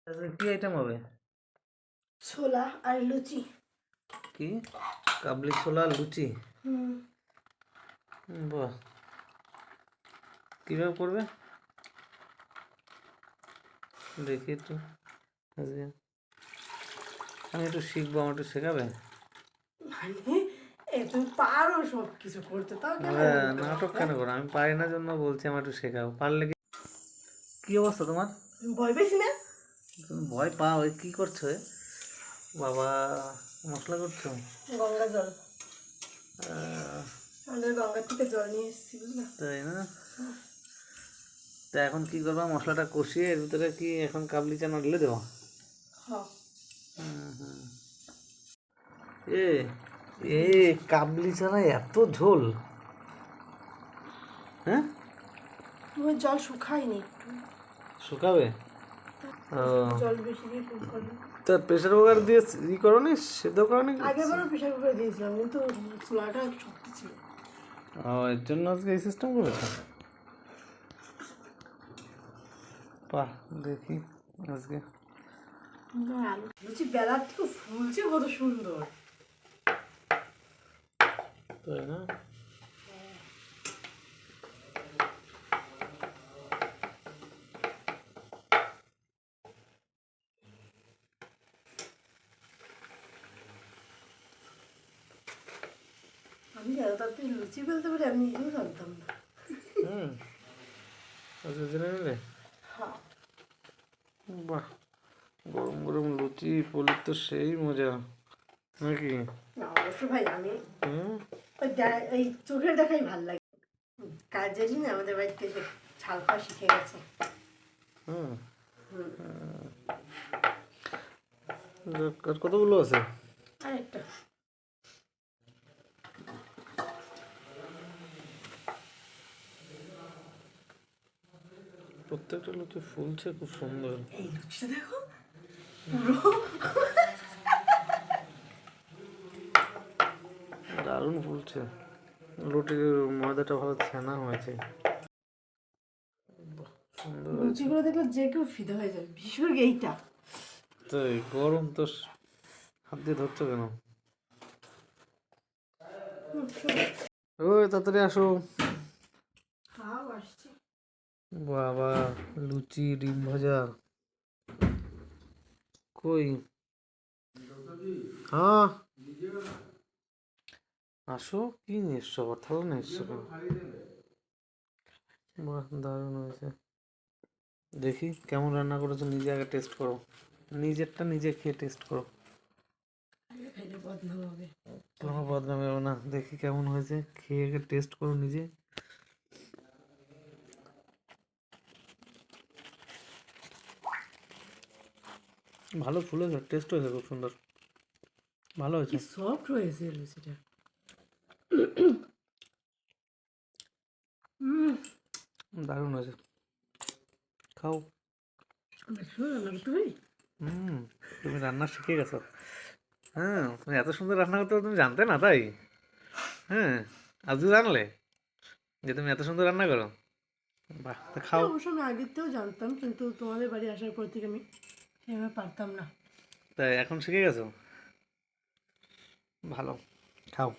কি আইটেম হবে? ছোলা আর লুচি। কি কাবলি ছোলা লুচি? বাহ, কীভাবে করবে দেখি একটু। আজকে আমি একটু শিখবো, আমার একটু শেখাবে? মানে তুমি পারো সব কিছু করতে, তাও কেন নাটক কেন করো? আমি পারি না জন্য বলছি আমার একটু শেখাও। পারলে কি? কি অবস্থা তোমার? ভয় পেয়েছি না? তুমি ভয় পাও? কি করছো বাবা? মশলা করছো? গঙ্গা জল, আহ, আমাদের গঙ্গা থেকে জল নিয়ে এসেছি, বুঝলা? তাই না? তা এখন কি করবা? মশলাটা কষিয়ে এর ভিতরে কি এখন কাবলি চানা ঢেলে দেবো? এ এ কাবলি চানা এত ঝোল? হ্যাঁ, তোমার জল শুকায়নি একটু, শুকাবে? জল বেশি দিয়ে কুক করবে। তা প্রেশার কুকার দিয়ে ই করো নি, সেদ্ধ করো নি? আগেরবারও প্রেশার কুকারে দিয়েছিলাম, কিন্তু ছোলাটা শক্ত ছিল। এর জন্য আজকে এই সিস্টেম করেছে। বাহ, দেখি আজকে। আলু লুচি বেলার থেকে ফুলছে কত সুন্দর, তাই না? আমি এত তাড়াতাড়ি লুচি ফেলতে পারি আমি নিজেও জানতাম না। আজকে জেনে নিলে? হ্যাঁ, বাহ, গরম গরম লুচি পুলির তো সেই মজা নাকি? না অবশ্য ভাই আমি হুম, ওই চোখের দেখাই ভাল লাগে। কাজেরই না আমাদের বাড়িতে এসে ছাল খাওয়া শিখে গেছে। হুম। আর কতগুলো আছে? আরেকটা প্রত্যেকটা লুচি ফুলছে খুব সুন্দর। এই লুচিটা দেখো পুরো দারুণ ফুলছে। রুটির ময়দাটা ভালো ছানা হয়েছে। বাহ, সুন্দর হয়েছে। লুচিগুলো দেখলে যে কেউ ফিদা হয়ে যাবে, বিশেষ করে এইটা। তাই গরম তো, হাত দিয়ে ধরছো কেন? ওই তাড়াতাড়ি আসো। তাও আসছে। বাবা, লুচি ডিম ভাজা কই? হ্যাঁ, আসো। কি নিয়ে এসছো আবার? থালা নিয়ে এসছো কেন? বাহ, দারুণ হয়েছে। দেখি কেমন রান্না করেছো, নিজে আগে টেস্ট করো। নিজেরটা নিজে খেয়ে টেস্ট করো। খাইলে বদনাম হবে। কোনো বদনাম হবে না। দেখি কেমন হয়েছে, খেয়ে আগে টেস্ট করো নিজে। ভালো ফুলেছে, টেস্ট হয়েছে খুব সুন্দর, ভালো হয়েছে। কি সফট হয়েছে লুচিটা। দারুণ হয়েছে, খাও। রান্না করতে পারি? তুমি রান্না শিখে গেছো? হ্যাঁ, তুমি এত সুন্দর রান্না করতে পারো, তুমি জানতে না তাই? হ্যাঁ, আজকে জানলে যে তুমি এত সুন্দর রান্না করো? বাহ, তা খাও। অবশ্য আমি আগের থেকেও জানতাম, কিন্তু তোমাদের বাড়ি আসার পর থেকে আমি সেভাবে পারতাম না। তাই এখন শিখে গেছো? ভালো, খাও।